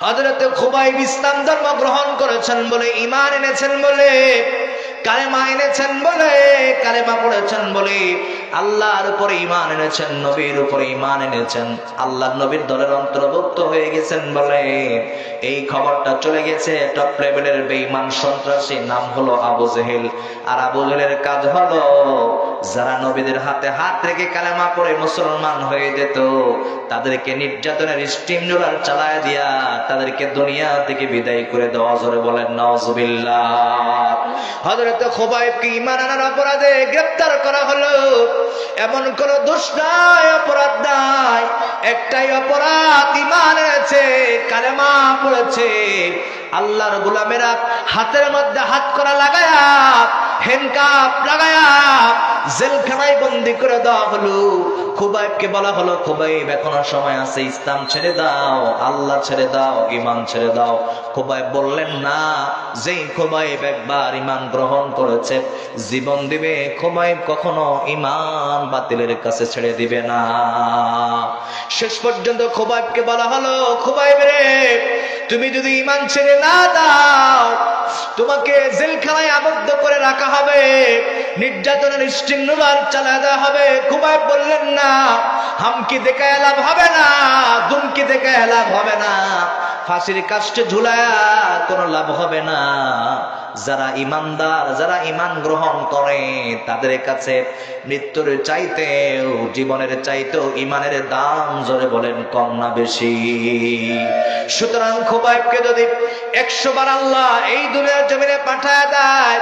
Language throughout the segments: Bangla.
হযরত খুবাইব ইসলাম ধর্ম গ্রহণ করেছেন বলে, ঈমান এনেছেন বলে, কালেমা এনেছেন বলে, কালেমা পড়েছেন বলে, আল্লাহর উপরে ঈমান এনেছেন, নবীর উপরে ঈমান এনেছেন, আল্লাহর নবীর দলের অন্তর্ভুক্ত হয়ে গেছেন বলে এই খবরটা চলে গেছে টপ লেভেলের বেঈমান সন্ত্রাসী, নাম হলো আবু জেহেল। আর আবু জেহেলের কাজ হলো যারা নবীদের হাতে হাত রেখে কালেমা পড়ে মুসলমান হয়ে যেত তাদেরকে নির্যাতনের স্টিম রোলার চালায় দিয়া তাদেরকে দুনিয়া থেকে বিদায় করে দেওয়া। জোরে বলেন নাউজুবিল্লাহ। হযরত খুবাইবকে ঈমান আনার অপরাধে গ্রেফতার করা হলো। এমন কোন দোষ নাই, অপরাধ নাই, একটাই অপরাধ, ঈমান এনেছে, কালেমা পড়েছে। আল্লাহর গোলামেরা হাতের মধ্যে হাত করা লাগায়া, হ্যান্ডকাপ লাগায়া জেলখানায় বন্দী করে দেওয়া হলো। খুবাইবকে বলা হলো, খুবাইব এখনো সময় আছে, ইসলাম ছেড়ে দাও, আল্লাহ ছেড়ে দাও, ঈমান ছেড়ে দাও। খুবাইব বললেন না। যেই খুবাইব একবার ঈমান গ্রহণ করেছে জীবন দিবে, খুবাইব কখনো ঈমান বাতিলের কাছে ছেড়ে দিবে না। শেষ পর্যন্ত খুবাইবকে বলা হলো, খুবাইব রে, তুমি যদি ঈমান ছেড়ে না দাও তোমাকে জেলখানায় আবদ্ধ করে রাখা হবে, নির্যাতনের স্টিং রোলার চালায় দেওয়া হবে। খুবাইব বললেন না, হামকি দেখায় লাভ হবে না, দুমকি দেখায় লাভ হবে না, ফাঁসির কাস্টে ঝুলায়া কোনো লাভ হবে না। যারা ইমানদার, যারা ঈমান গ্রহণ করে তাদের কাছে মৃত্যুর চাইতেও, জীবনের চাইতেও ঈমানের দাম, জোরে বলেন, কম না বেশি? সুতরাং খুবাইবকে যদি 100 বার আল্লাহ এই দুনিয়ার জমিনে পাঠায় দেয়,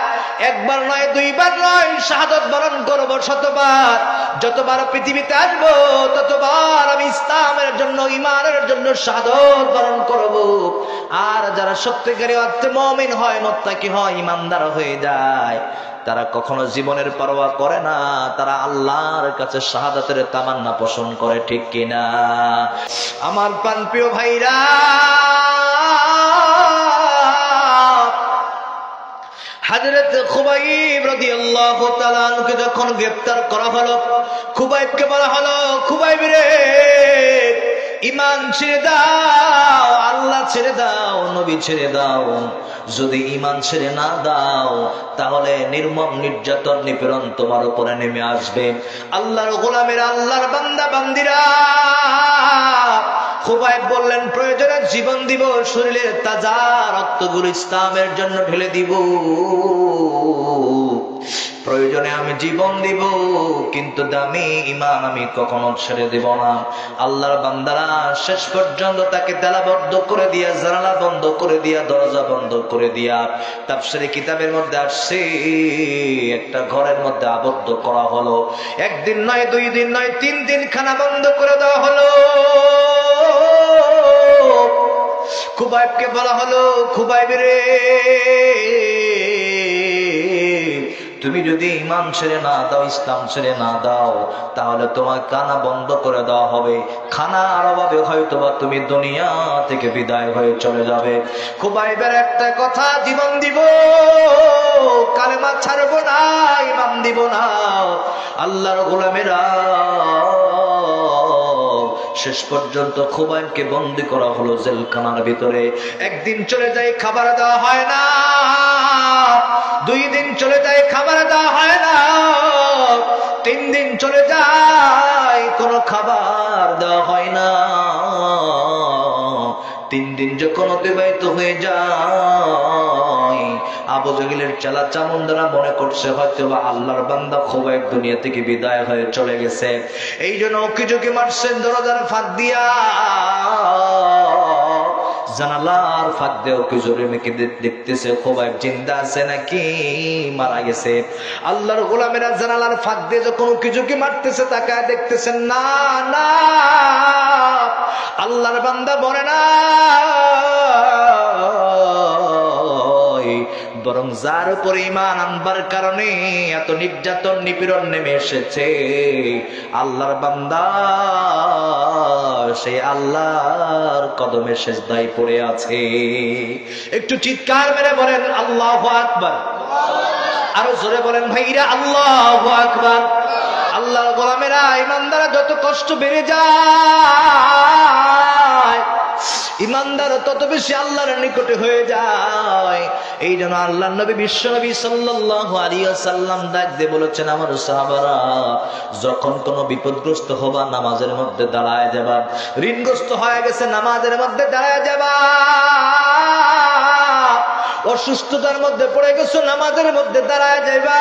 একবার নয়, দুইবার নয়, শাহাদাত বরণ করব 100 বার। যতবার পৃথিবীতে আসবো ততবার আমি ইসলামের জন্য, ঈমানের জন্য শাহাদাত বরণ করব। আর যারা সত্যিকারী অর্থে মুমিন হয়, মুত্তাকি হয়, ঈমানদার হয়ে যায়, তারা কখনো জীবনের পরোয়া করে না, তারা আল্লাহর কাছে শাহাদাতের তামান্না পোষণ করে। ঠিক কিনা? আমার প্রাণপ্রিয় ভাইরা, হযরত খুবাইব রাদিয়াল্লাহু তাআলা আনহুকে যখন গ্রেফতার করা হলো, খুবাইবকে বলা হলো, খুবাইব রে, ঈমান ছেড়ে দাও, আল্লাহ ছেড়ে দাও, নবী ছেড়ে দাও। যদি ঈমান ছেড়ে না দাও তাহলে নির্মম নির্যাতন, নিপীড়ন তোমার উপরে নেমে আসবে। আল্লাহর গোলামেরা, আল্লাহর বান্দা বান্দিরা, খুবাইব বললেন, প্রয়োজনে জীবন দিব, শরীরের তাজা রক্তগুলো ইসলামের জন্য ঢেলে দিব, প্রয়োজনে আমি জীবন দিব, কিন্তু দামি ঈমান আমি কখনো ছেড়ে দিব না। আল্লাহর বান্দারা শেষ পর্যন্ত তাকে তালাবদ্ধ করে দিয়া, জানালা বন্ধ করে দিয়া, দরজা বন্ধ করে দিয়া, তাফসীরে কিতাবের মধ্যে আসছে একটা ঘরের মধ্যে আবদ্ধ করা হলো। একদিন নয়, 2 দিন নয়, 3 দিন খানা বন্ধ করে দেওয়া হলো। খুবাইবকে বলা হলো, খুবাইব রে, তুমি যদি ঈমান ছেড়ে না দাও, ইসলাম ছেড়ে না দাও, তাহলে তোমার খানা বন্ধ করে দেওয়া হবে। খানার অভাবে হয়তোবা তুমি দুনিয়া থেকে বিদায় হয়ে চলে যাবে। খুবাইবের একটা কথা, জীবন দিব, কালেমা ছাড়বো না, ঈমান দিব না। আল্লাহর গোলামেরা, শেষ পর্যন্ত খুবাইবকে বন্দী করা হলো জেলখানার ভিতরে। একদিন চলে যায়, খাবার দেওয়া হয় না। 2 দিন চলে যায়, খাবার দেওয়া হয় না। 3 দিন চলে যায়, কোনো খাবার দেওয়া হয় না। 3 দিন যখন অতিবাহিত হয়ে যায়, আবু জেহেলের চেলা চামুন্ডারা মনে করছে হয়তো বা আল্লাহর বান্দা খুবাইব দুনিয়া থেকে বিদায় হয়ে চলে গেছে। এই জন্য ওকিঝুঁকি মারছেন দরজার ফাঁক দিয়া, জানালার ফাঁক দিয়ে ওকিঝুঁকি মেকে দেখতেছে খুবাইব জিন্দা আছে নাকি মারা গেছে। আল্লাহর গোলামেরা জানালার ফাঁক দিয়ে যখন ওকিঝুঁকি মারতেছে, তাকায় দেখতেছেন না, না, আল্লাহর বান্দা মরে না, বরং যার উপরে ঈমান আনবার কারণে এত নির্যাতন, নিপীড়ন নেমে এসেছে, আল্লাহর বান্দা সেই আল্লাহর কদমে সিজদায় পড়ে আছে। একটু চিৎকার মেরে বলেন আল্লাহু আকবার। আরো জোরে বলেন ভাইরা, আল্লাহু আকবার। আল্লাহর গোলামেরা, ঈমানদাররা, যত কষ্ট বেড়ে যায় ইমানদার তত বেশি আল্লাহর নিকটে হয়ে যায়। এই জন্য আল্লাহর নবী বিশ্ব নবী সাল্লাল্লাহু আলাইহি ওয়াসাল্লাম ডাক দিয়ে বলেছেন, আমার সাহাবারা যখন কোনো বিপদগ্রস্ত হবা নামাজের মধ্যে দাঁড়ায় যাবা, ঋণগ্রস্ত হয়ে গেছে নামাজের মধ্যে দাঁড়ায় যাবা, অসুস্থতার মধ্যে পড়ে গেছো নামাজের মধ্যে দাঁড়ায় যাইবা,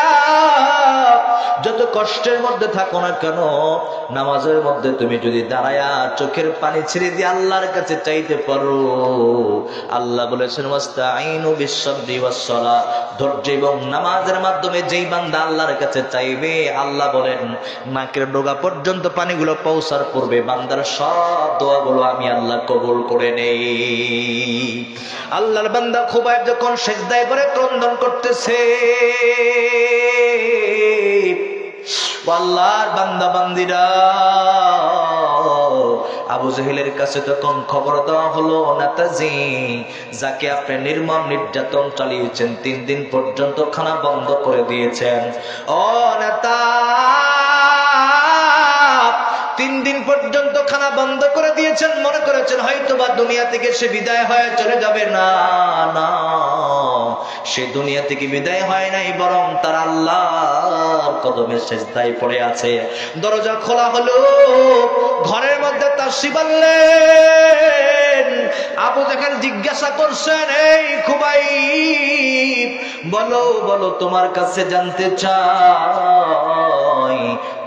যত কষ্টের মধ্যে থাকো না কেন নামাজের মধ্যে তুমি যদি দাঁড়ায়া চোখের পানি ছেড়ে দিয়ে আল্লাহর কাছে চাইতে পারো, আল্লাহ বলেছেন ওয়াস্তাঈনু বিস-সাবরি ওয়াস-সালাহ, ধৈর্য এবং নামাজের মাধ্যমে যেই বান্দা আল্লাহর কাছে চাইবে, আল্লাহ বলেন নাকের ডগা পর্যন্ত পানিগুলো পৌঁছার পূর্বে বান্দার সব দোয়াগুলো আমি আল্লাহ কবুল করে নেই। আল্লাহর বান্দা খুবাইব যখন সিজদায় পড়ে ক্রন্দন করতেছে, আল্লাহর বান্দা বান্দিরা, আবু জেহেলের কাছে তখন খবর দেওয়া হলো, নেতাজি যাকে আপনি নির্মম নির্যাতন চালিয়েছেন, 3 দিন পর্যন্ত খানা বন্ধ করে দিয়েছেন, ও নেতা 3 দিন পর্যন্ত খানা বন্ধ করে দিয়েছেন, মনে করেছেন হয়তোবা দুনিয়া থেকে সে বিদায় হয়ে চলে যাবে। না না, সে দুনিয়া থেকে বিদায় হয় নাই, বরং তার আল্লাহর কদমে সিজদায় পড়ে আছে। দরজা খোলা হলো, ঘরের মধ্যে তাশরিফ আনলেন। আবু জাহেল জিজ্ঞাসা করছেন, এই খুবাইব বলো বলো, তোমার কাছে জানতে চাই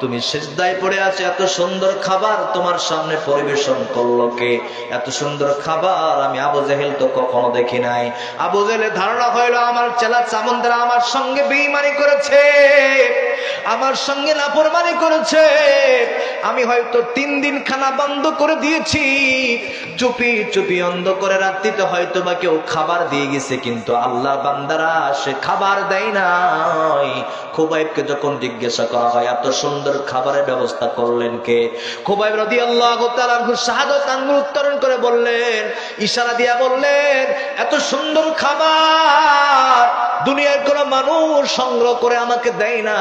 তুমি সিজদায় পড়ে আছো, এত সুন্দর খাবার তোমার সামনে পরিবেশন করলো কে? এত সুন্দর খাবার আমি আবু জেহেল তো কখনো দেখি নাই। আবু জেহেলের ধারণা হইল আমার চেলা চামুন্ডারা আমার সঙ্গে বেঈমানি করেছে, আমার সঙ্গে নাফরমানি করেছে, আমি হয়তো 3 দিন খানা বন্ধ করে দিয়েছি, চুপি চুপি অন্ধ করে রাত্রিতে হয়তো বা কেউ খাবার দিয়ে গেছে, কিন্তু আল্লাহ বান্দারা সে খাবার দেয় নাই। খুবাইবকে যখন জিজ্ঞাসা করা হয় এত সুন্দর খাবারের ব্যবস্থা করলেন কে? খুবাইব রাদিয়াল্লাহু তাআলা আনহু শাহাদাত আঙ্গুল উত্তোলন করে বললেন, ইশারা দিয়া বললেন, এত সুন্দর খাবার দুনিয়ার কোন মানুষ সংগ্রহ করে আমাকে দেয় না,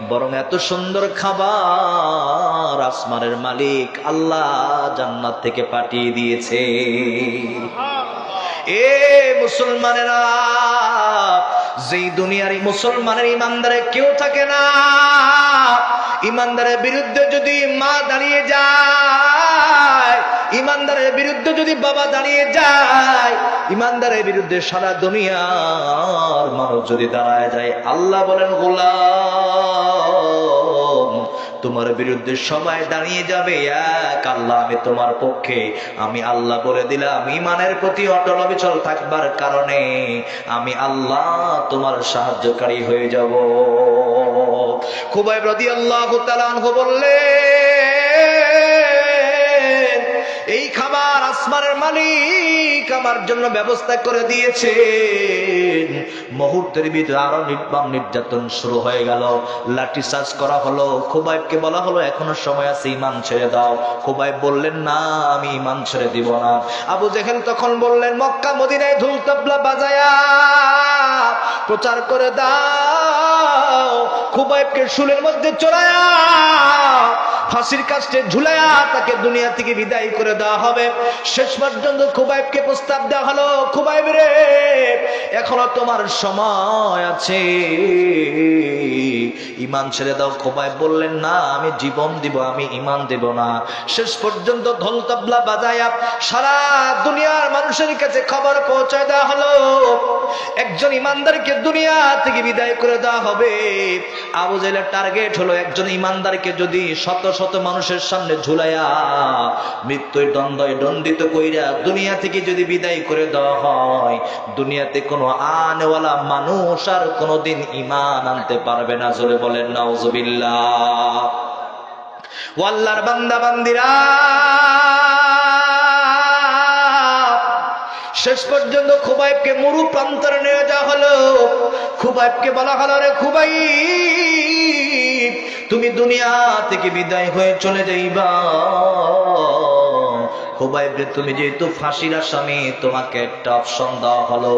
বরং এত সুন্দর খাবার আসমানের মালিক আল্লাহ জান্নাত থেকে পাঠিয়ে দিয়েছে। এ মুসলমানেরা, যেই দুনিয়ার মুসলমানের ইমানদারে কেউ থাকে না, ইমানদারের বিরুদ্ধে যদি মা দাঁড়িয়ে যায়, ইমানদারের বিরুদ্ধে যদি বাবা দাঁড়িয়ে যায়, ইমানদারের বিরুদ্ধে সারা দুনিয়ার মানুষ যদি দাঁড়ায় যায়, আল্লাহ বলেন গোলাম তোমার বিরুদ্ধে সবাই দাঁড়িয়ে যাবে, এক আল্লাহ আমি তোমার পক্ষে। আমি আল্লাহ বলে দিলাম, ইমানের প্রতি অটল অবিচল থাকবার কারণে আমি আল্লাহ তোমার সাহায্যকারী হয়ে যাব। খুবাইব রাদিয়াল্লাহু তাআলা আনহু বললেন, এই খাবার আসমানের মালিক আমার জন্য ব্যবস্থা করে দিয়েছেন। মুহূর্তের ভিতরে আরো নির্মম নির্যাতন শুরু হয়ে গেল, লাঠি চার্জ করা হলো। খুবাইবকে বলা হলো এখনো সময় আছে, ঈমান ছেড়ে দাও। খুবাইব বললেন, না আমি ঈমান ছেড়ে দিব না। আবু জেহেল তখন বললেন, মক্কা মদিনায় ঢোল তবলা বাজায়া প্রচার করে দাও, খুবাইবকে শুলের মধ্যে চড়ায়া ফাঁসির কাস্টে ঝুলায়া তাকে দুনিয়া থেকে বিদায় করে দেওয়া হবে। শেষ পর্যন্ত খুবাইবকে প্রস্তাব দেওয়া হলো, খুবাইব রে এখনো তোমার সময় আছে, ঈমান ছেড়ে দাও। খুবাইব বললেন, না আমি জীবন দিব, আমি ঈমান দেব না। শেষ পর্যন্ত ঢোল তবলা বাজায়া সারা দুনিয়ার মানুষের কাছে খবর পৌঁছায় দেওয়া হলো, একজন ঈমানদারকে দুনিয়া থেকে বিদায় করে দেওয়া হবে। আবু জেহেলের টার্গেট হলো একজন ঈমানদারকে যদি শত শত মানুষের সামনে ঝুলাইয়া মৃত্যুর দণ্ডে দণ্ডিত কইরা দুনিয়া থেকে যদি বিদায় করে দেওয়া হয়, দুনিয়াতে কোনো আনেওয়ালা মানুষ আর কোনোদিন ঈমান আনতে পারবে না। জোরে বলেন নাউজুবিল্লাহ। ও আল্লাহর বান্দা বান্দিরা, শেষ পর্যন্ত খুবাইবকে মরু প্রান্তরে নিয়ে যাওয়া হলো। খুবাইবকে বলা হলো, রে খুবাইব তুমি দুনিয়া থেকে বিদায় হয়ে চলে যাইবা, খুবাইব রে, তুমি যেহেতু ফাঁসির আসামি, তোমাকে একটা অপশন দেওয়া হলো,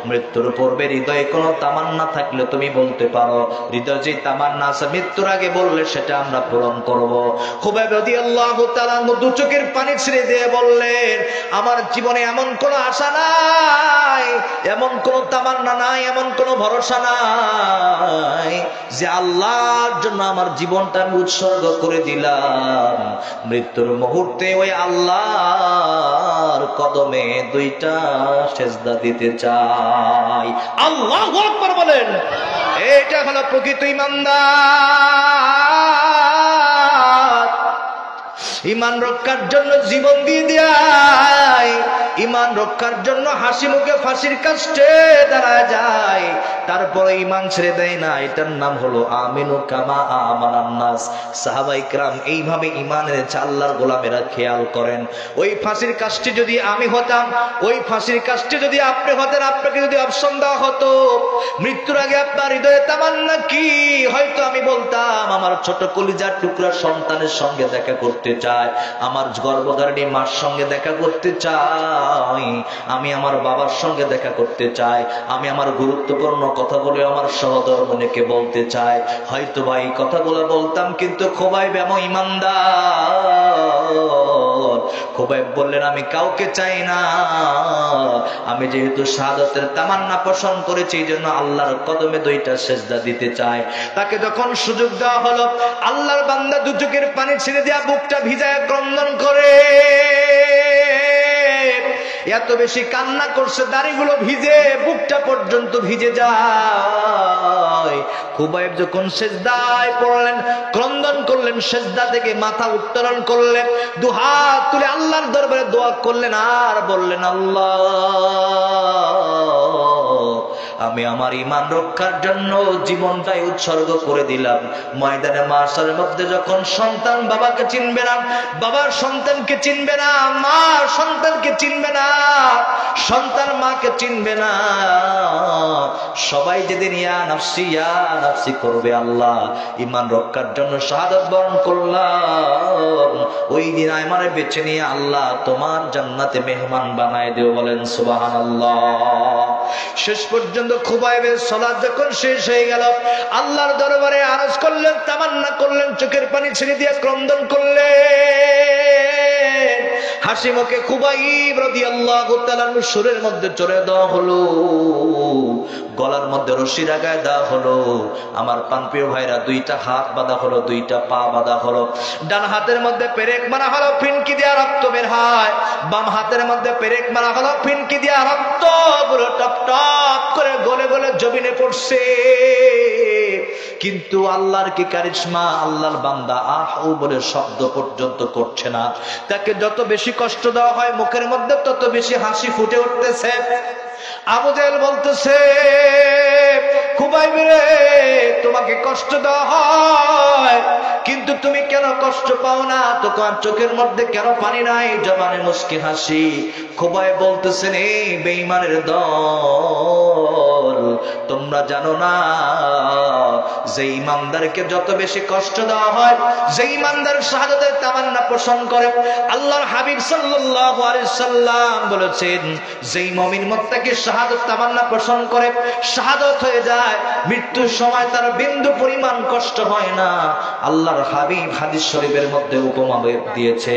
মৃত্যুর পূর্বে হৃদয়ে কোনো তামান্না থাকলে তুমি বলতে পারো। হৃদয় যে তামান্না আছে মৃত্যুর আগে বললে সেটা আমরা পূরণ করব। খুবাইব রাদিয়াল্লাহু তাআলা দু চোখের পানি ছেড়ে দিয়ে বললেন, আমার জীবনে এমন কোনো আশা নাই, এমন কোনো তামান্না নাই, এমন কোনো ভরসা নাই যে আল্লাহর জন্য আমার জীবনটা আমি উৎসর্গ করে দিলাম। মৃত্যুর মুহূর্তে ওই আল্লাহর কদমে দুইটা সেজদা দিতে চাই। আল্লাহু আকবার বলেন। এটা হলো প্রকৃত ঈমানদার। ঈমান রক্ষার জন্য জীবন দিয়ে দেয়, ঈমান রক্ষার জন্য হাসি মুখে ফাঁসির কাষ্টে দাঁড়ায় যায়, তারপরে ঈমান ছেড়ে দেয় না। এটার নাম হলো আমিনু কামা আমানান নাস। সাহাবায়ে কেরাম এইভাবে ঈমান এনেছে। আল্লাহর গোলামেরা খেয়াল করেন, ওই ফাঁসির কাষ্টে যদি আমি হতাম, ওই ফাঁসির কাষ্টে যদি আপনি হতেন, আপনাকে যদি অপশন দেওয়া হতো মৃত্যুর আগে আপনার হৃদয়ে তামান্না কি, হয়তো আমি বলতাম আমার ছোট কলিজার টুকরা সন্তানের সঙ্গে দেখা করতে চাই, আমার গর্ভধারিণী মার সঙ্গে দেখা করতে চাই, আমি আমার বাবার সঙ্গে দেখা করতে চাই, আমি আমার গুরুত্বপূর্ণ কথাগুলো আমার সহধর্মিণীকে বলতে চাই। হয়তো বা এই কথাগুলো বলতাম, কিন্তু খুবাইব এমন ঈমানদার। খুবাইব বললেন, আমি কাউকে চাই না, আমি যেহেতু শাহাদাতের তামান্না পোষণ করেছি এই জন্য আল্লাহর কদমে দুইটা সেজদা দিতে চাই। তাকে যখন সুযোগ দেওয়া হলো, আল্লাহর বান্দা দু চোখের পানি ছেড়ে দেয়া বুকটা ভিজায় ক্রন্দন করে, এত বেশি কান্না করছে, দাড়িগুলো ভিজে, বুকটা পর্যন্ত ভিজে যায়। খুবাইব যখন সেজদায় পড়লেন, ক্রন্দন করলেন, সেজদা থেকে মাথা উত্তোলন করলেন, দুহাত তুলে আল্লাহর দরবারে দোয়া করলেন আর বললেন, আল্লাহ, আমি আমার ঈমান রক্ষার জন্য জীবনটাই উৎসর্গ করে দিলাম। ময়দানে মাশারের মধ্যে যখন সন্তান বাবাকে চিনবে না, বাবার সন্তানকে চিনবে না, মা সন্তানকে চিনবে না, সন্তান মাকে চিনবে না, সবাই যেদিন ইয়া নাফসি করবে, আল্লাহ ঈমান রক্ষার জন্য শাহাদাত বরণ করলাম, ওই দিন আমারে বেছে নিয়ে আল্লাহ তোমার জান্নাতে মেহমান বানায় দিও। বলেন সুবহানাল্লাহ। শেষ পর্যন্ত খুবাইবের সালাত যখন শেষ হয়ে গেল, আল্লাহর দরবারে আরজ করলেন, তামান্না করলেন, চোখের পানি ছেড়ে দিয়ে ক্রন্দন করলেন। হাসি মুখে খুবাইব রাদিয়াল্লাহু তাআলা সুরের মধ্যে চড়ে দেওয়া হলো, গলার মধ্যে রশি লাগায় দেওয়া হলো। আমার প্রাণপ্রিয় ভাইরা, দুইটা হাত বাঁধা হলো, দুইটা পা বাঁধা হলো। ডান হাতের মধ্যে পেরেক মারা হলো, ফিনকি দিয়া রক্ত বের হয়। বাম হাতের মধ্যে পেরেক মারা হলো, ফিনকি দিয়া রক্ত গুলো টপ টপ করে গলে গলে জমিনে পড়ছে। কিন্তু আল্লাহর কি কারিশমা, আল্লাহর বান্দা আহ ও বলে শব্দ পর্যন্ত করছে না। তাকে যত বেশি কষ্ট দেওয়া হয় মুখের মধ্যে তত বেশি হাসি ফুটে উঠতেছে। আবু জেহেল বলতেছে, খুবাইব রে, তোমাকে কষ্ট দেওয়া হয় কিন্তু তুমি কেন কষ্ট পাও না? তোমার চোখের মধ্যে কেন পানি নাই? জবানে মুস্কি হাসি। খুবাইব বলতেছেন, এই বেঈমানের দল, তোমরা জানো না যে ইমানদারকে যত বেশি কষ্ট দেওয়া হয়, যে ইমানদার শাহাদাতের তামান্না পোষণ করে, আল্লাহর হাবিব সাল্লাল্লাহু আলাইহি সাল্লাম বলেছেন, যেই মুমিন মুত্তাকি শাহাদাত তামান্না পোষণ করে, শাহাদাত হয়ে যায়, মৃত্যুর সময় তার বিন্দু পরিমাণ কষ্ট হয় না। আল্লাহর হাবিব হাদিস শরীফের মধ্যে উপমা দিয়েছে,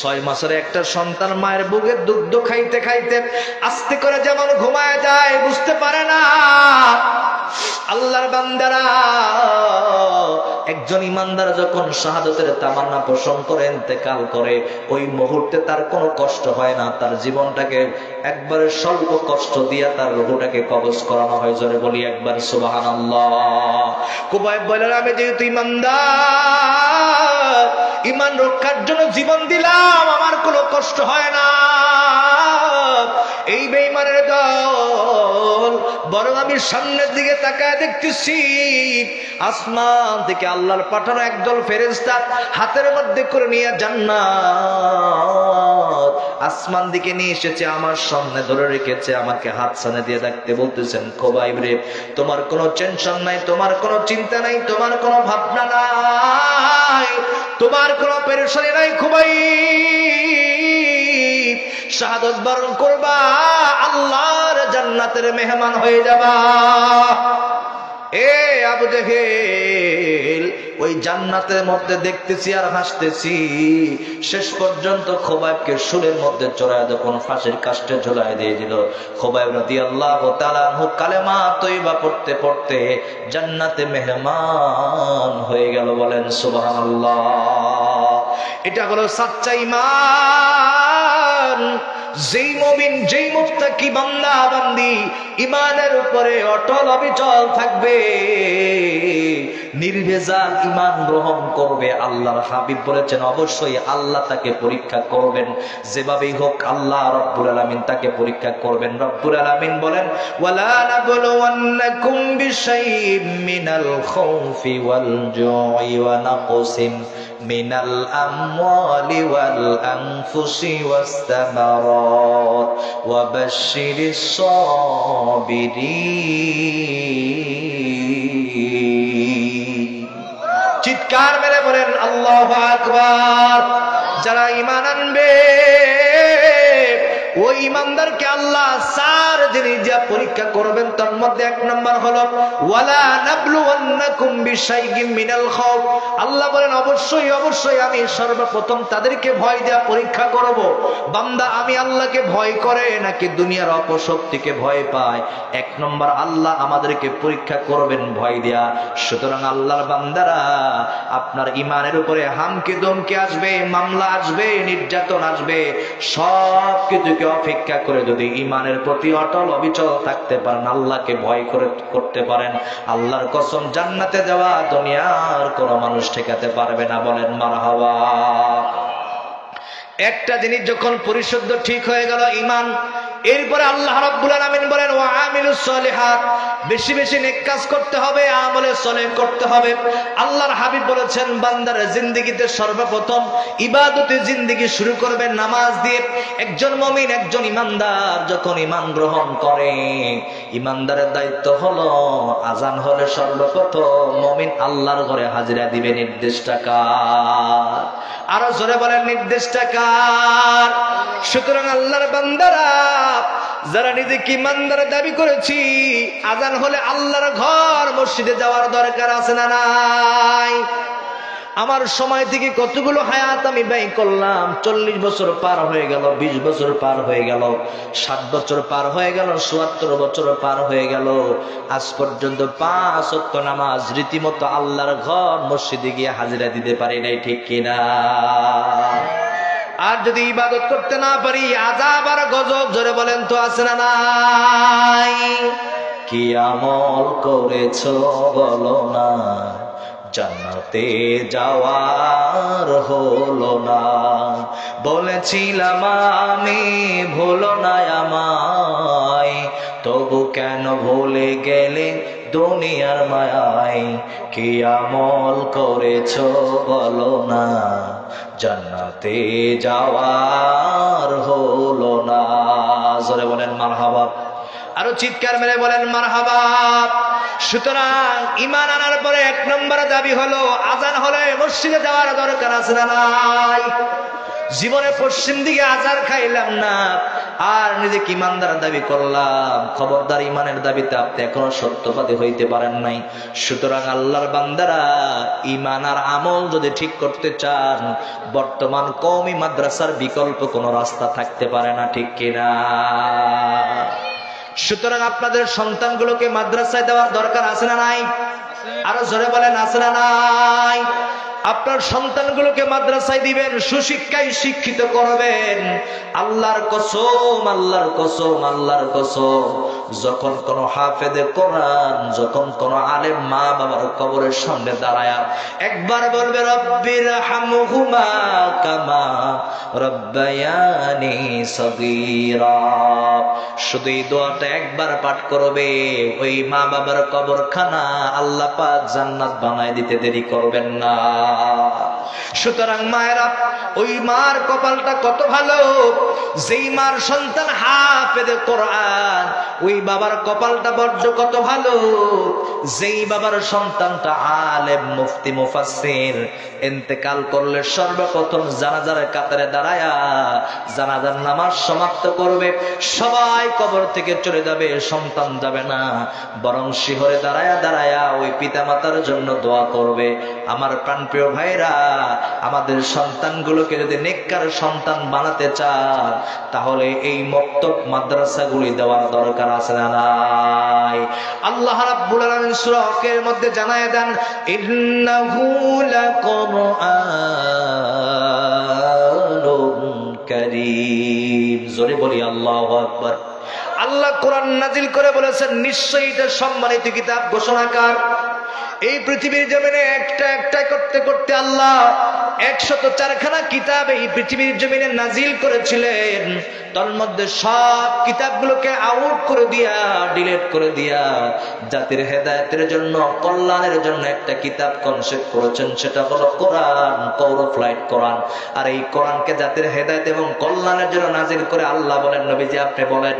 6 মাসের একটা সন্তান মায়ের বুকের দুগ্ধ খাইতে খাইতে আস্তে করে যেমন ঘুমায় যায়, বুঝতে পারে না। আল্লাহর বান্দারা, একজন ইমানদার যখন শাহাদাতের তামান্না পোষণ করে ইন্তেকাল করে, ওই মুহূর্তে তার কোনো কষ্ট হয় না, তার জীবনটাকে একবারে স্বল্প কষ্ট দিয়ে তার রূহটাকে কবজ করানো হয়। জোরে বলি একবার সুবহানাল্লাহ। খুবাইব বলেন, আমি যেহেতু ইমানদার, ঈমান রক্ষার জন্য জীবন দিলাম, আমার কোনো কষ্ট হয় না। এই বেঈমানের দল, বরং আমি সামনের দিকে তাকায় দেখতেছি, আসমান থেকে আল্লাহর পাঠানো একদল ফেরেশতা হাতের মধ্যে করে নিয়ে জান্নাত আসমান দিকে নিয়ে এসেছে, আমার সামনে ধরে রেখেছে, আমাকে হাত সামনে দিয়ে ডাকতে বলতেছেন, খুবাইব রে, তোমার কোনো টেনশন নাই, তোমার কোনো চিন্তা নাই, তোমার কোনো ভাবনা নাই, তোমার কোনো পেরেশানি নাই খুবাইব। শাহাদাত বরণ করবা, আল্লাহর জান্নাতের মেহমান হয়ে যাবা। এ আবু জেহেল, ওই জান্নাতের মধ্যে দেখতেছি আর হাসতেছি। শেষ পর্যন্ত খোবাইবকে শুলের মধ্যে চড়ায় যখন ফাঁসির কাস্টে ঝোলায় দিয়ে দিল, খোবাইব রাদিয়াল্লাহু তাআলা আনহু কালেমা তয়বা পড়তে পড়তে জান্নাতে মেহমান হয়ে গেল। বলেন সুবহানাল্লাহ। এটা হলো সাচ্চা ঈমান। যেই মুমিন, যেই মুত্তাকি বান্দা বান্দি ঈমানের উপরে অটল অবিচল থাকবে, নির্ভেজাল ঈমান গ্রহণ করবে, আল্লাহর হাবিব বলেছেন অবশ্যই আল্লাহ তাকে পরীক্ষা করবেন। যেভাবেই হোক আল্লাহ রব্বুল আলামিন তাকে পরীক্ষা করবেন। রব্বুল আলামিন বলেন, ওয়ালা নাবলুওয়ান্নাকুম বিশাইইম মিনাল খাউফি ওয়াল জুই ওয়া নাকসিম মিনাল আমওয়ালি ওয়াল আনফুসি ওয়াস সামারাত ওয়া বাশশিরিস সাবিরিন। চিৎকার মেরে বলেন আল্লাহু আকবার। যারা ঈমান আনবে ওই ঈমানদারকে আল্লাহ 4 জিনিস যা পরীক্ষা করবেন, তার মধ্যে 1 নম্বর হলো ওয়ালা নাবলুওয়ান্নাকুম বিশাইইম মিনাল খাউফ। আল্লাহ বলেন অবশ্যই অবশ্যই আমি সর্বপ্রথম তাদেরকে ভয় দেয়া পরীক্ষা করব। বান্দা আমি আল্লাহকে ভয় করে নাকি দুনিয়ার অপশক্তিকে ভয় পায়? 1 নম্বর আল্লাহ আমাদেরকে পরীক্ষা করবেন ভয় দেয়া। সুতরাং আল্লাহর বান্দারা, আপনার ঈমানের উপরে হামকি দমকি আসবে, মামলা আসবে, নির্যাতন আসবে, সব কিছুকে অপেক্ষা করে যদি ঈমানের প্রতি অটল অবিচল থাকতে পারেন, আল্লাহকে ভয় করতে পারেন, আল্লাহর কসম জান্নাতে যাওয়া দুনিয়ার কোন মানুষ ঠেকাতে পারবে না। বলেন মারহাবা। একটা জিনিস যখন পরিশুদ্ধ ঠিক হয়ে গেল ঈমান, এরপরে আল্লাহ রাব্বুল আলামিন বলেন ওয়া আমিলুস সলিহাত, বেশি বেশি নেক কাজ করতে হবে, আমলে সলেহ করতে হবে। আল্লাহর হাবিব বলেছেন বান্দার জিন্দেগিতে সর্বপ্রথম ইবাদতে জিন্দেগি শুরু করবে নামাজ দিয়ে। একজন মুমিন, একজন ঈমানদার যখন ঈমান গ্রহণ করে, ঈমানদারের দায়িত্ব হলো আজান হলে সর্বপ্রথম মুমিন আল্লাহর ঘরে হাজিরা দিবে। নির্দেশটা কার? আরো জোরে বলেন নির্দেশটা কার? সুতরাং আল্লাহর বান্দারা যারা নিজেকে ঈমানদার দাবি করেছি, আজান হলে আল্লাহর ঘর মসজিদে যাওয়ার দরকার আছে না নাই? আমার সময় থেকে কতগুলো হায়াত আমি ব্যয় করলাম। 40 বছর পার হয়ে গেল, 20 বছর পার হয়ে গেল, 60 বছর পার হয়ে গেল, 74 বছর পার হয়ে গেল, আজ পর্যন্ত 5 ওয়াক্ত নামাজ রীতিমতো আল্লাহর ঘর মসজিদে গিয়ে হাজিরা দিতে পারি নাই, ঠিক কিনা? আর যদি ইবাদত করতে না পারি, আযাব আর গজব জোরে বলেন তো আছে না নাই? কি আমল করেছো বলো না, জান্নাতে যাওয়ার হলো না। বলেছিলাম আমি ভুলো না আমায়, তবু কেন ভুলে গেলে দুনিয়ার মায়ায়? কি আমল করেছো বলো না, জান্নাতে যাওয়ার হলো না। জোরে বলেন মারহাবা। আরো চিৎকার মেরে বলেন মারহাবা। সুতরাং ঈমান আনার পরে 1 নম্বর দাবি হলো আজান হলে মসজিদে যাওয়ার দরকার আছে না নাই? জীবনে পশ্চিম দিকে আজান খাইলাম না আর নিজেকে ঈমানদার দাবি করলাম, খবরদার ঈমানের দাবিতে আপনি এখনো সত্যবাদী হইতে পারেন নাই। সুতরাং আল্লাহর বান্দারা, ঈমান আর আমল যদি ঠিক করতে চান, বর্তমান কওমি মাদ্রাসার বিকল্প কোনো রাস্তা থাকতে পারে না, ঠিক কিনা? সুতরাং আপনাদের সন্তানগুলোকে মাদ্রাসায় দেওয়ার দরকার আছে না নাই? আরো জোরে বলেন আছে না নাই? আপনার সন্তানগুলোকে মাদ্রাসায় দিবেন, সুশিক্ষায় শিক্ষিত করবেন। আল্লাহর কসম, আল্লাহর কসম, আল্লাহর কসম, যখন কোন হাফেজে কোরআন, যখন কোন আলেম মা বাবার কবরের সামনে দাঁড়ায় একবার বলবে রব্বির হামহুমা কামা রব্বায়ানি সগীরা, শুধু এই দোয়াটা একবার পাঠ করবে, ওই মা বাবার কবরখানা আল্লাহ পাক জান্নাত বানায় দিতে দেরি করবেন না। সুতরাং মায়েরা, ওই মার কপালটা কত ভালো, যেই মার সন্তান হাফেজে কোরআন, ওই বাবার কপালটা বড্ড কত ভালো, যেই বাবার সন্তানটা আলেম, মুফতি, মুফাসসির, ইন্তেকাল করলে সর্বপ্রথম জানাজার কাতারে দাঁড়ায়া জানাজার নামাজ সমাপ্ত করবে। সবাই কবর থেকে চলে যাবে, সন্তান যাবে না, বরং শিহরে দাঁড়ায়া দাঁড়ায়া ওই পিতা মাতার জন্য দোয়া করবে। আমার প্রাণপ্রিয় ভাইরা, আমাদের সন্তানগুলোকে যদি নেককার সন্তান বানাতে চান, তাহলে এই মক্তব মাদ্রাসাগুলি দেওয়ার দরকার আছে না নাই? আল্লাহ রাব্বুল আলামিন সূরা হকের মধ্যে জানায় দেন, ইন্নাহু লাকুরআনুন কারীম। জোরে বলি আল্লাহু আকবার। আল্লাহ কোরআন নাজিল করে বলেছেন, নিশ্চয়ই এটা সম্মানিত কিতাব, ঘোষণাকার। এই পৃথিবীর জমিনে একটা একটা করতে করতে আল্লাহ 104খানা কিতাব এই পৃথিবীর জমিনে নাজিল করেছিলেন। তার মধ্যে সব কিতাবগুলোকে আউট করে দিয়া, ডিলিট করে দিয়া জাতির হেদায়েতের জন্য, কল্যাণের জন্য একটা কিতাব কনসেপ্ট করেছেন, সেটা হলো কোরআন, কৌরফ্লাইট কোরআন। আর এই কোরআনকে জাতির হেদায়েত এবং কল্যাণের জন্য নাজিল করে আল্লাহ বলেন, নবীজি আপনি বলেন,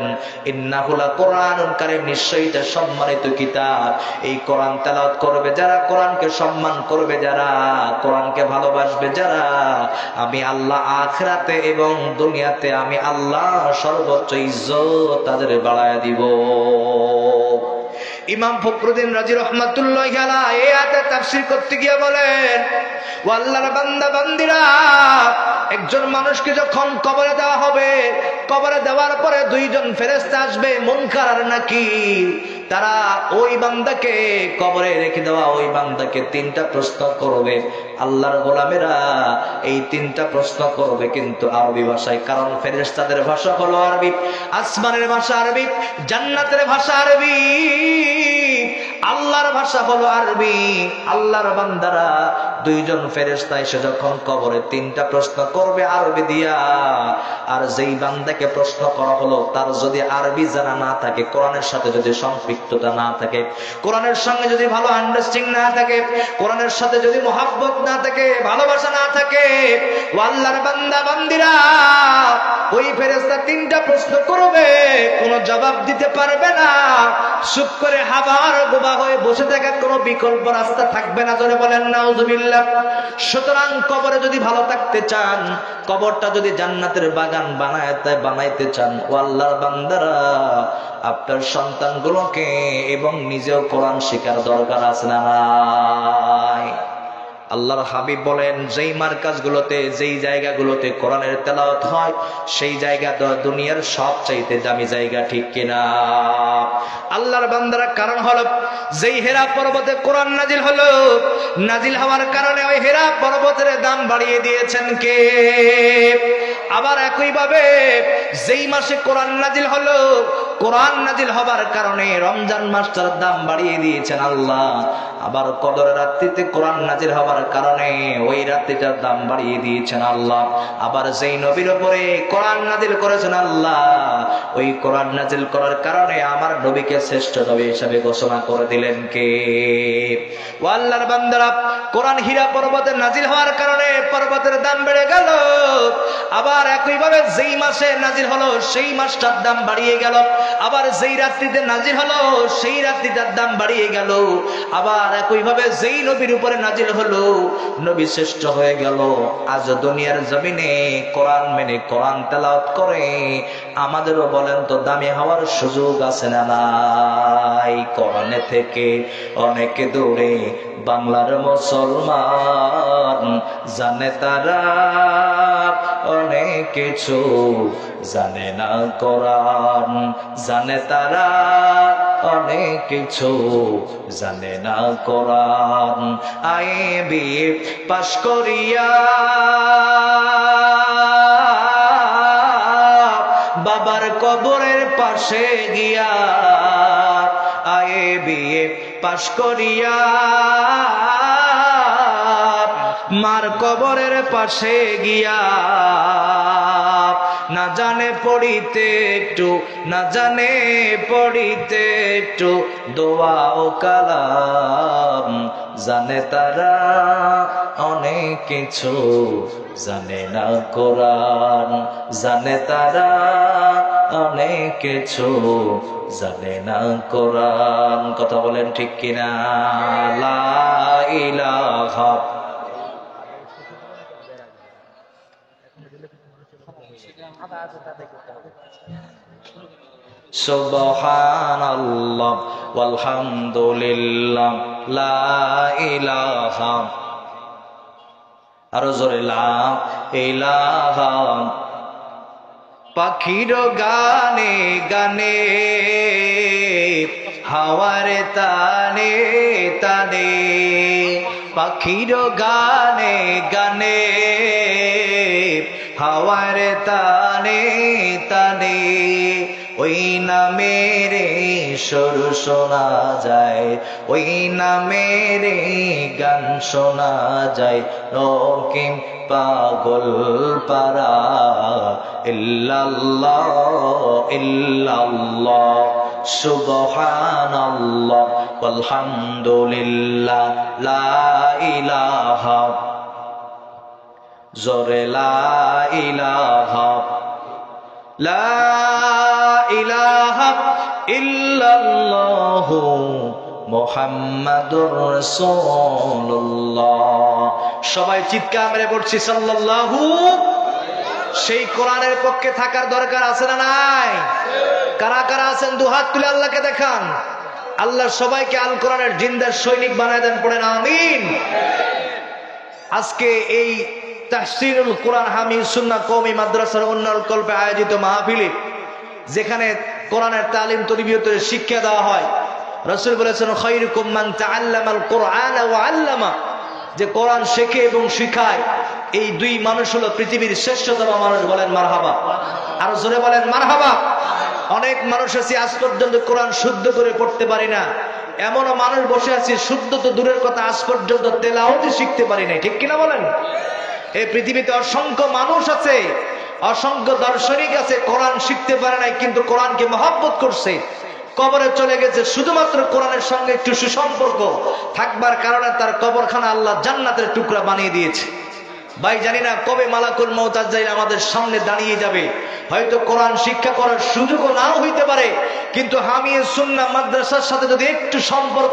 ইন্নাহু লাকুরআনুন কারীম, নিশ্চয়ই এটা সম্মানিত কিতাব। এই কোরআন তেলাওয়াত করবে যারা, কোরআনকে সম্মান করবে যারা, কোরআনকে ভালোবাসবে যারা, আমি আল্লাহ আখিরাতে এবং দুনিয়াতে আমি আল্লাহ সর্বোচ্চ ইজ্জত তাদের বাড়ায় দিব। ইমাম ফখরুদ্দিন রাজি রহমাতুল্লাহি আলাইহি এই আয়াতের তাফসীর করতে গিয়ে বলেন, ও আল্লাহর বান্দা বান্দিরা, একজন মানুষকে যখন কবরে দেওয়া হবে, কবরে দেওয়ার পরে দুইজন ফেরেশতা আসবে, মুনকার আর নাকির। তারা ওই বান্দাকে কবরে রেখে দেওয়া ওই বান্দাকে 3টা প্রশ্ন করবে। আল্লাহর গোলামেরা এই 3টা প্রশ্ন করবে কিন্তু আরবি ভাষায়, কারণ ফেরেশতাদের ভাষা হলো আরবি, আসমানের ভাষা আরবি, জান্নাতের ভাষা আরবি, আল্লাহর ভাষা হলো আরবি। আল্লাহর বান্দারা দুইজন ফেরেশতা এসে যখন কবরে 3টা প্রশ্ন করবে আরবি দিয়া, আর যেই বান্দাকে প্রশ্ন করা হলো তার যদি আরবি জানা না থাকে, কোরআনের সাথে যদি সম্পৃক্ততা না থাকে, কোরআনের সঙ্গে যদি ভালো আন্ডারস্ট্যান্ডিং না থাকে, কোরআনের সাথে যদি মহব্বত না থাকে, ভালোবাসা না থাকে, ও আল্লাহর বান্দা বান্দিরা, ওই ফেরেশতা 3টা প্রশ্ন করবে, কোনো জবাব দিতে পারবে না, চুপ করে হাবার গোবা হয়ে বসে থাকার কোনো বিকল্প রাস্তা থাকবে না। জোরে বলেন নাউজুবিল্লাহ। সুতরাং কবরে যদি ভালো থাকতে চান, কবরটা যদি জান্নাতের বাগান বানাইতে চান, ও আল্লাহর বান্দারা, আপনার সন্তানগুলোকে এবং নিজেও কোরআন শেখার দরকার আছে না নাই? আল্লাহর হাবিব বলেন, যেই মার্কাজগুলোতে, যেই জায়গাগুলোতে কোরআনের তেলাওয়াত হয়, সেই জায়গা তো দুনিয়ার সবচাইতে দামি জায়গা, ঠিক কিনা? আল্লাহর বান্দারা, কারণ হলো যেই হেরা পর্বতে কোরআন নাজিল হলো, নাজিল হওয়ার কারণে ওই হেরা পর্বতের দাম বাড়িয়ে দিয়েছেন কে? আবার একইভাবে যেই মাসে কোরআন নাজিল হলো, কোরআন নাজিল হবার কারণে রমজান মাসটার দাম বাড়িয়ে দিয়েছেন আল্লাহ। আবার কদরের রাত্রিতে কোরআন নাজিল হবার কারণে ওই রাত্রিটার দাম বাড়িয়ে দিয়েছেন আল্লাহ। আবার যেই নবীর উপরে কোরআন নাজিল করেছেন আল্লাহ, ওই কোরআন নাজিল করার কারণে আমার নবীকে শ্রেষ্ঠ নবী হিসেবে ঘোষণা করে দিলেন কে? ও আল্লাহর বান্দারা, কোরআন হীরা পর্বতে নাজিল হওয়ার কারণে পর্বতের দাম বেড়ে গেল। আবার একইভাবে যেই মাসে নাজিল হলো সেই মাসটার দাম বাড়িয়ে গেল। আবার যেই রাত্রিতে নাজিল হলো সেই রাত্রিটার দাম বাড়িয়ে গেল। আবার একইভাবে যেই নবীর উপরে নাজিল হলো, নবী শ্রেষ্ঠ হয়ে গেল। আজ দুনিয়ার জমিনে কোরআন মেনে কোরআন তেলাওয়াত করে আমাদেরও বলেন তো দামি হওয়ার সুযোগ আছে না নাই? কোরআনে থেকে অনেক দূরে বাংলার মুসলমান, জানে তারা অনেক কিছু, জানে না কোরআন, জানে তারা অনেক কিছু, জানে না কোরআন। আইবি পাশ করিয়া বাবার কবরের পাশে গিয়া, আইবি পাশ করিয়া মার কবরের পাশে গিয়া না জানে পড়িতে একটু, না জানে পড়িতে একটু দোয়া ও কালাম। জানে তারা অনেক কিছু, জানে না কোরআন। জানে তারা অনেক কিছু, জানে না কোরআন। কথা বলেন ঠিক কিনা? লা ইলাহা সুবহানাল্লাহ ওয়ালহামদুলিল্লাহ লা ইলাহা, আরো জোরে লা ইলাহা। পাখির গানে গানে, হাওয়ারে তানে তানে, পাখির গানে গানে, হাওয়ারে তানে তানে। ওই নামেরে সুর শোনা যায়, ওই নামেরে গান শোনা যায়। রকিম পাগল পারা ইল্লাল্লাহ ইল্লাল্লাহ সুবহানাল্লাহ ওয়ালহামদুলিল্লাহ লা ইলাহা, জোরে লা ইলাহা, লা ইলাহা ইল্লাল্লাহু মুহাম্মাদুর রাসূলুল্লাহ। সবাই চিৎকার মেরে পড়ছি সাল্লাল্লাহু। সেই কোরআনের পক্ষে থাকার দরকার আছে না নাই? কারা কারা আছেন দুহাত তুলে আল্লাহকে দেখান। আল্লাহ সবাইকে আল কোরআনের জিন্দার সৈনিক বানায় দেন, পড়েন আমিন। আজকে এই তাফসীরুল কোরআন হামিদ সুন্নাহ কওমি মাদ্রাসার উন্নয়ন কল্পে আয়োজিত মাহফিলে, যেখানে কোরআনের তালিম তরবিয়তের শিক্ষা দেওয়া হয়, রাসূল বলেছেন খায়রুকুম মান তাআল্লামাল কোরআন ওয়া আল্লামা, যে কোরআন শেখে এবং শিখায়, এই দুই মানুষ হলো পৃথিবীর শ্রেষ্ঠতম মানুষ। বলেন মারহাবা, আর জোরে বলেন মারহাবা। অনেক মানুষ আছে আজ পর্যন্ত কোরআন শুদ্ধ করে পড়তে পারি না, এমনও মানুষ বসে আছে শুদ্ধ তো দূরের কথা, আজ পর্যন্ত তেলাওয়াতই শিখতে পারি নাই। ঠিক কিনা বলেন? এই পৃথিবীতে অসংখ্য মানুষ আছে, অসংখ্য দার্শনিক আছে, কোরআন শিখতে পারে নাই, কিন্তু কোরআনকে মহব্বত করছে, কবরে চলে গেছে শুধুমাত্র কোরআনের সঙ্গে একটু সুসম্পর্ক থাকবার কারণে তার কবরখানা আল্লাহ জান্নাতের টুকরা বানিয়ে দিয়েছে। ভাই জানি না কবে মালাকুল মউত আজরাইল আমাদের সামনে দাঁড়িয়ে যাবে। হয়তো কোরআন শিক্ষা করার সুযোগও নাও হইতে পারে, কিন্তু হামিয়ে সুন্নাহ মাদ্রাসার সাথে যদি একটু সম্পর্ক